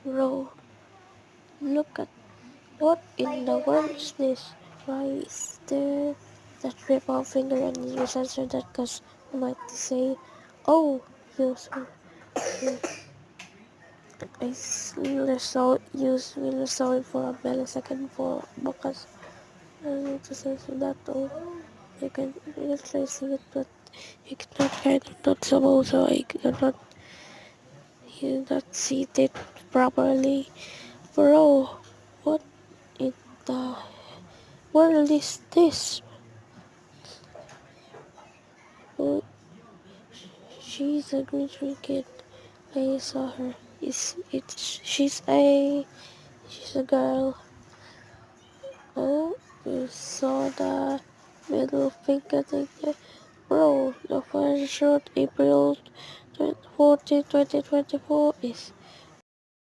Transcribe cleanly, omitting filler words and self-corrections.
Bro, look at what in the world is this? Why is there that triple finger and you censor that cause you might say, oh, user, I really saw it for a millisecond for because I need to censor that though. You can trace it but you cannot kind of noticeable so I cannot you not see it properly. Bro, what in the world is this? Oh, she's a green kid. I saw her. She's a girl. Oh, you saw the middle finger thing there? Bro, the first shot April 14, 2024 is